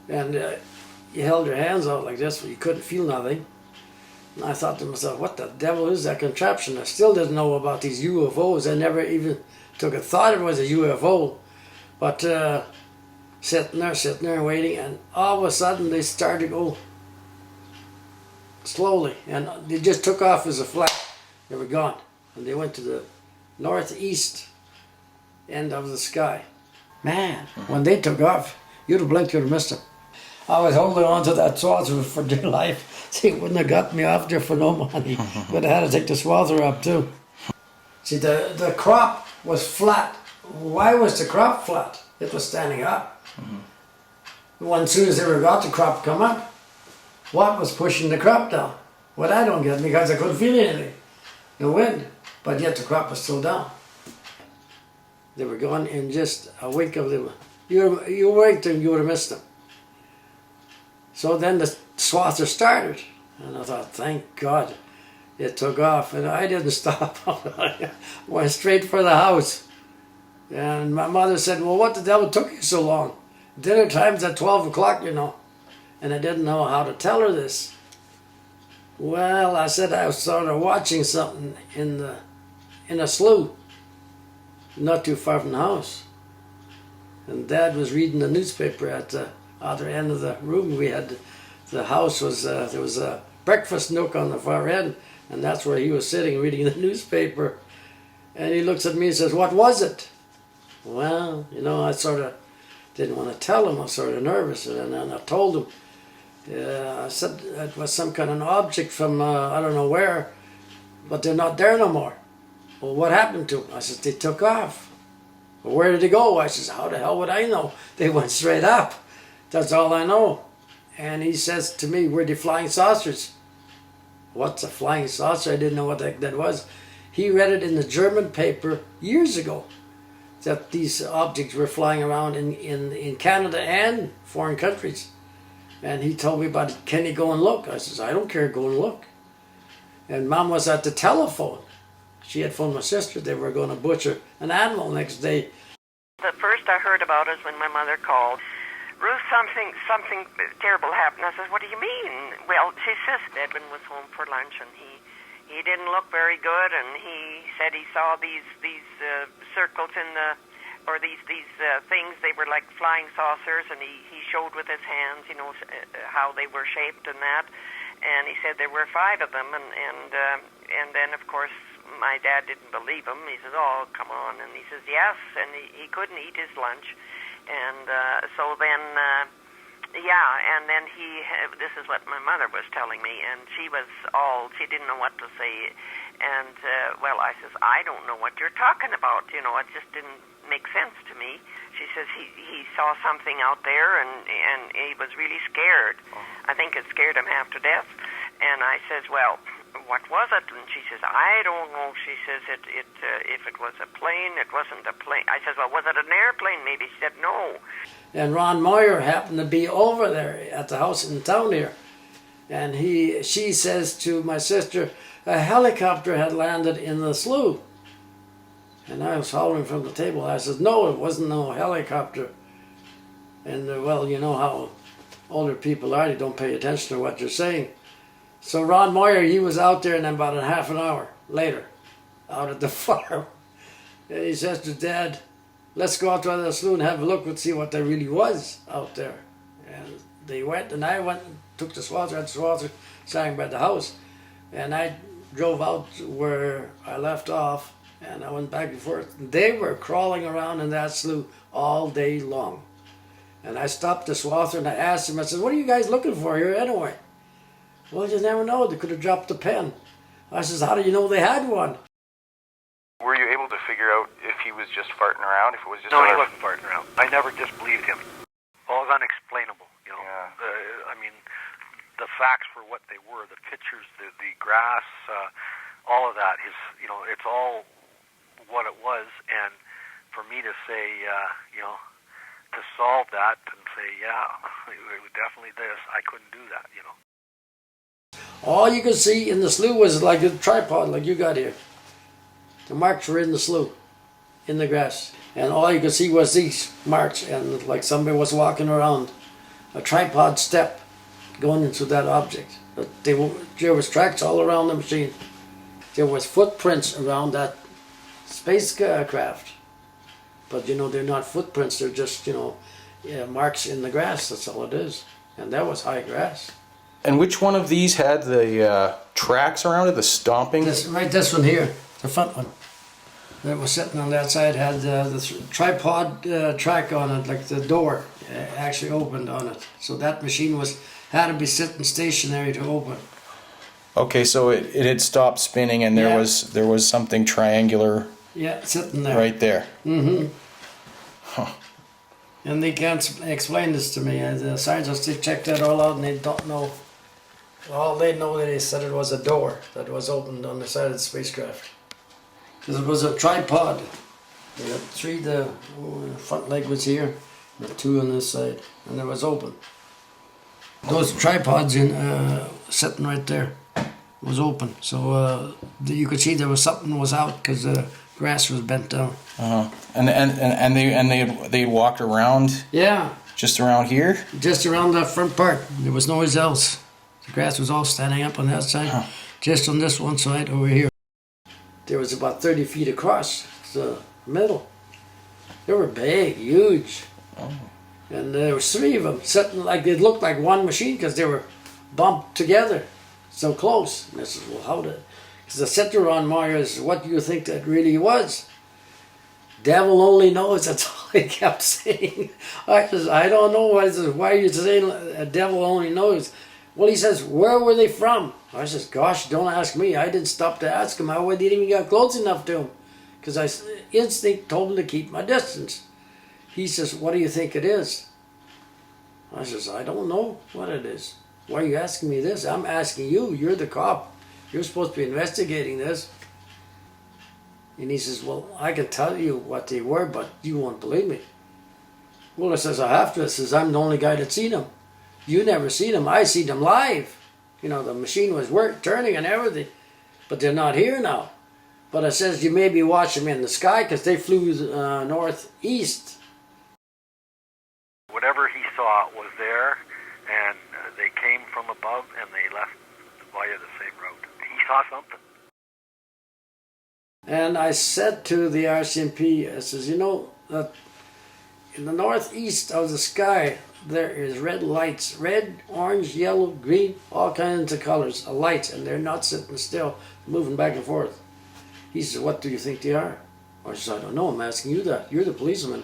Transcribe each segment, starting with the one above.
And you held your hands out like this, but you couldn't feel nothing. And I thought to myself, what the devil is that contraption? I still didn't know about these UFOs. I never even took a thought it was a UFO. But sitting there waiting, and all of a sudden they started to go slowly, and they just took off as a flash. They were gone, and they went to the northeast end of the sky. Man, when they took off, you'd have blinked, you'd have missed them. I was holding on to that swather for dear life. See, it wouldn't have got me off there for no money. Would have had to take the swather up too. See, the crop was flat. Why was the crop flat? It was standing up. As soon as they were got the crop come up, what was pushing the crop down? What I don't get, because I couldn't feel anything. The wind, but yet the crop was still down. They were gone in just a wink of the... You wait and you would have missed them. So then the swather started, and I thought, thank God it took off, and I didn't stop. I went straight for the house. And my mother said, well, what the devil took you so long? Dinner time's at 12 o'clock, you know. And I didn't know how to tell her this. Well, I said I was sort of watching something in a slough, not too far from the house. And Dad was reading the newspaper at the other end of the room. We had the house was there was a breakfast nook on the far end, and that's where he was sitting reading the newspaper. And he looks at me and says, "What was it?" Well, you know, I sort of didn't want to tell him. I was sort of nervous, and then I told him. I said it was some kind of an object from I don't know where, but they're not there no more. Well, what happened to them? I said, they took off. Well, where did they go? I says, how the hell would I know? They went straight up. That's all I know. And he says to me, were they flying saucers? What's a flying saucer? I didn't know what that was. He read it in the German paper years ago, that these objects were flying around in Canada and foreign countries. And he told me about it. Can you go and look? I says, I don't care, go and look. And Mom was at the telephone. She had phoned my sister. They were going to butcher an animal next day. The first I heard about is when my mother called. Ruth, something terrible happened. I says, what do you mean? Well, she says Edwin was home for lunch, and he didn't look very good, and he said he saw these circles in the, or these things. They were like flying saucers, and he showed with his hands, you know, how they were shaped and that. And he said there were 5 of them, and then of course my dad didn't believe him. He says, oh, come on. And he says, yes. And he couldn't eat his lunch. And so then, and then this is what my mother was telling me. And she didn't know what to say. And, well, I says, I don't know what you're talking about. You know, it just didn't make sense to me. She says he saw something out there, and he was really scared. I think it scared him half to death. And I says, well, what was it? And she says, I don't know. She says, if it was a plane, it wasn't a plane. I says, well, was it an airplane? Maybe. She said, no. And Ron Moyer happened to be over there at the house in town here. And she says to my sister, a helicopter had landed in the slough. And I was hollering from the table. I said, no, it wasn't no helicopter. And well, you know how older people are. They don't pay attention to what you're saying. So Ron Moyer, he was out there, and then about a half an hour later, out at the farm. And he says to Dad, let's go out to the slough and have a look and see what there really was out there. And they went, and I went and took the swather, had the swather standing by the house. And I drove out where I left off, and I went back and forth. They were crawling around in that slough all day long. And I stopped the swather and I asked him, I said, what are you guys looking for here anyway? Well, you never know. They could have dropped a pen. I says, how do you know they had one? Were you able to figure out if he was just farting around, if it was just... No, he wasn't farting around. I never disbelieved him. All was unexplainable, you know. Yeah. I mean, the facts for what they were, the pictures, the grass, all of that is, you know, it's all what it was. And for me to say, you know, to solve that and say, yeah, it was definitely this, I couldn't do that, you know. All you could see in the slough was like a tripod like you got here. The marks were in the slough, in the grass. And all you could see was these marks, and like somebody was walking around. a tripod step going into that object. But there was tracks all around the machine. There was footprints around that spacecraft. But you know, they're not footprints, they're just, you know, marks in the grass, that's all it is. And that was high grass. And which one of these had the tracks around it, the stomping? This one here, the front one. That was sitting on that side, had the tripod track on it, like the door actually opened on it. So that machine had to be sitting stationary to open. Okay, so it had stopped spinning, and there was something triangular. Yeah, sitting there. Right there. Mm-hmm. Huh. And they can't explain this to me. The scientists, they checked that all out, and they don't know. All they know that they said it was a door that was opened on the side of the spacecraft. Because it was a tripod. They had three, the front leg was here, the two on this side, and it was open. Those tripods sitting right there was open, so you could see there was something was out because the grass was bent down. And they walked around. Yeah. Just around here. Just around that front part. There was nowhere else. The grass was all standing up on that side. Just on this one side over here. There was about 30 feet across the middle. They were big, huge. Oh. And there was three of them sitting like they looked like one machine because they were bumped together so close. And I said, well, how did? Because I said to Ron Myers, what do you think that really was? Devil only knows, that's all he kept saying. I says, I don't know. I says, why are you saying a devil only knows? Well, he says, where were they from? I says, gosh, don't ask me. I didn't stop to ask him. I didn't even get close enough to him. Because instinct told him to keep my distance. He says, what do you think it is? I says, I don't know what it is. Why are you asking me this? I'm asking you. You're the cop. You're supposed to be investigating this. And he says, well, I can tell you what they were, but you won't believe me. Well, I says, I have to. I says, I'm the only guy that's seen them. You never seen them. I seen them live. You know, the machine was turning and everything. But they're not here now. But I says, you maybe watch them in the sky because they flew northeast. Whatever he saw was there, and they came from above and they left via the same route. He saw something. And I said to the RCMP, I says, you know, that in the northeast of the sky, there is red lights, red, orange, yellow, green, all kinds of colors of lights, and they're not sitting still, moving back and forth. He says, what do you think they are? I said, I don't know, I'm asking you that. You're the policeman.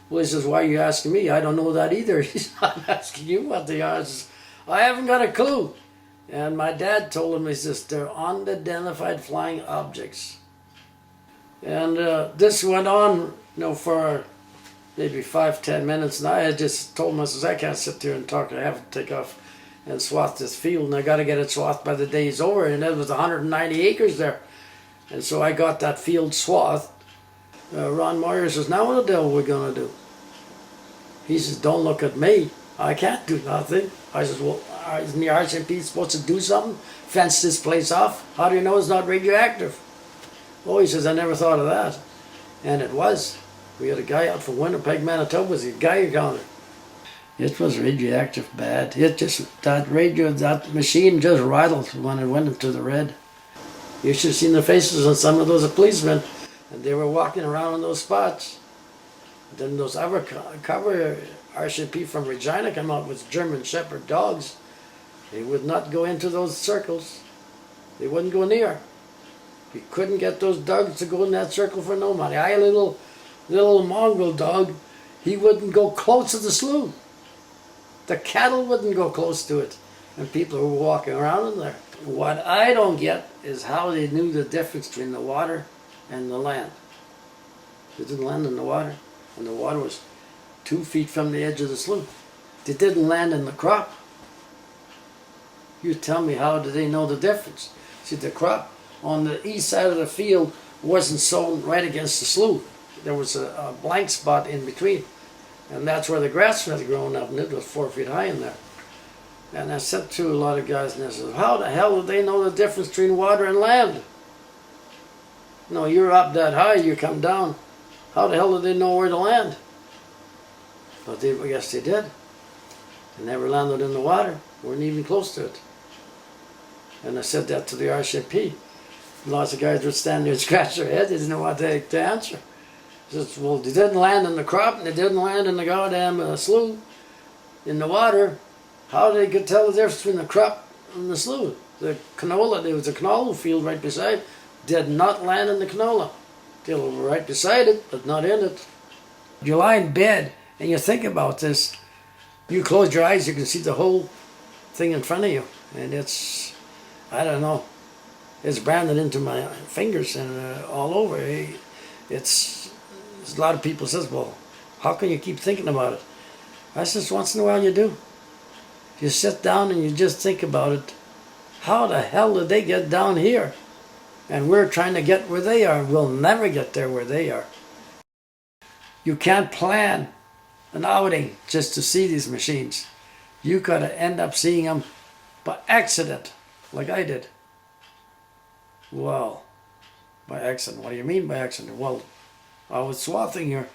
Well, he says, why are you asking me? I don't know that either. He says, I'm asking you what they are. I says, I haven't got a clue. And my dad told him, he says, they're unidentified flying objects. And this went on, you know, for maybe 5-10 minutes, and I had just told him, I says, I can't sit there and talk. I have to take off and swath this field, and I got to get it swathed by the day's over, and it was 190 acres there. And so I got that field swathed. Ron Moyer says, now what the devil are we going to do? He says, don't look at me. I can't do nothing. I says, well, isn't the RCMP supposed to do something? Fence this place off? How do you know it's not radioactive? Oh, he says, I never thought of that. And it was. We had a guy out from Winnipeg, Manitoba, was a Geiger counter. It was radioactive bad. It just, that machine just rattled when it went into the red. You should have seen the faces of some of those policemen, and they were walking around in those spots. Then those other cover RCMP from Regina came out with German Shepherd dogs. They would not go into those circles. They wouldn't go near. You couldn't get those dogs to go in that circle for no money. I had a little mongrel dog. He wouldn't go close to the slough. The cattle wouldn't go close to it. And people were walking around in there. What I don't get is how they knew the difference between the water and the land. They didn't land in the water, and the water was 2 feet from the edge of the slough. They didn't land in the crop. You tell me, how did they know the difference? See, the crop on the east side of the field wasn't sown right against the slough. There was a blank spot in between, and that's where the grass had grown up, and it was 4 feet high in there. And I said to a lot of guys, and I said, how the hell do they know the difference between water and land? No, you're up that high, you come down. How the hell do they know where to land? But I guess they did. It never landed in the water. Weren't even close to it. And I said that to the RCMP. Lots of guys would stand there and scratch their head. They didn't know what to answer. I said, well, they didn't land in the crop and they didn't land in the goddamn slough in the water. How they could tell the difference between the crop and the slough? The canola, there was a canola field right beside, did not land in the canola. They were right beside it, but not in it. You lie in bed and you think about this. You close your eyes, you can see the whole thing in front of you. And it's, I don't know, it's branded into my fingers and all over. It's a lot of people says, well, how can you keep thinking about it? I says, once in a while you do. You sit down and you just think about it. How the hell did they get down here? And we're trying to get where they are. We'll never get there where they are. You can't plan an outing just to see these machines. You gotta end up seeing them by accident, like I did. Well, by accident. What do you mean by accident? Well, I was swathing here,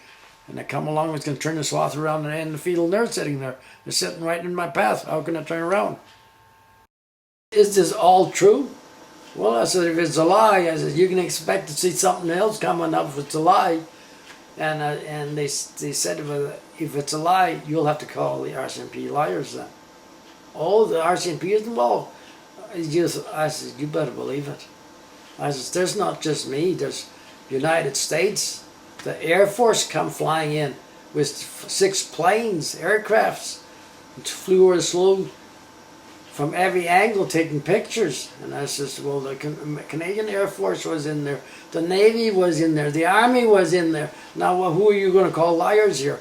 and I come along, I was going to turn the swath around and end the field, and they're sitting there. They're sitting right in my path. How can I turn around? Is this all true? Well, I said, if it's a lie, I said, you can expect to see something else coming up if it's a lie. And they said, if it's a lie, you'll have to call the RCMP liars then. Oh, the RCMP is involved. I said, you better believe it. I said, there's not just me, there's United States. The Air Force come flying in with 6 planes, aircrafts, which flew over the slough from every angle taking pictures. And I says, well, the Canadian Air Force was in there, the Navy was in there, the Army was in there. Now, well, who are you going to call liars here?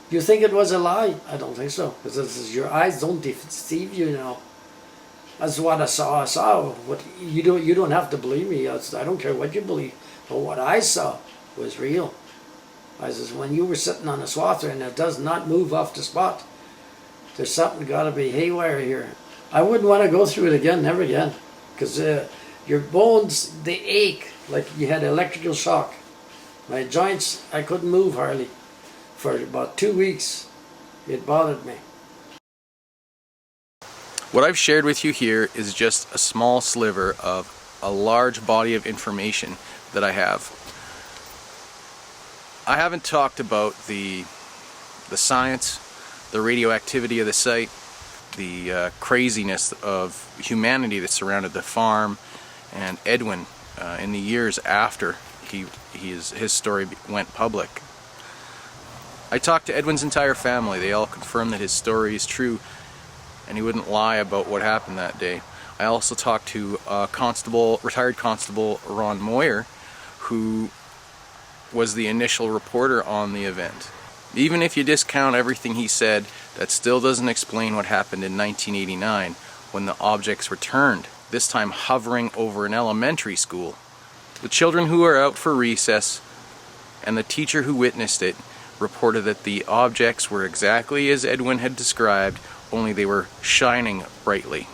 You think it was a lie? I don't think so, because your eyes don't deceive you, you know. That's what I saw. I saw what you don't have to believe me. I don't care what you believe, but what I saw was real. I says, when you were sitting on a swather and it does not move off the spot, there's something got to be haywire here. I wouldn't want to go through it again, never again, because your bones, they ache like you had electrical shock. My joints, I couldn't move hardly for about 2 weeks. It bothered me. What I've shared with you here is just a small sliver of a large body of information that I have. I haven't talked about the science, the radioactivity of the site, the craziness of humanity that surrounded the farm, and Edwin in the years after his story went public. I talked to Edwin's entire family. They all confirmed that his story is true and he wouldn't lie about what happened that day. I also talked to retired Constable Ron Moyer, who was the initial reporter on the event. Even if you discount everything he said, that still doesn't explain what happened in 1989 when the objects returned, this time hovering over an elementary school. The children who were out for recess and the teacher who witnessed it reported that the objects were exactly as Edwin had described, only they were shining brightly.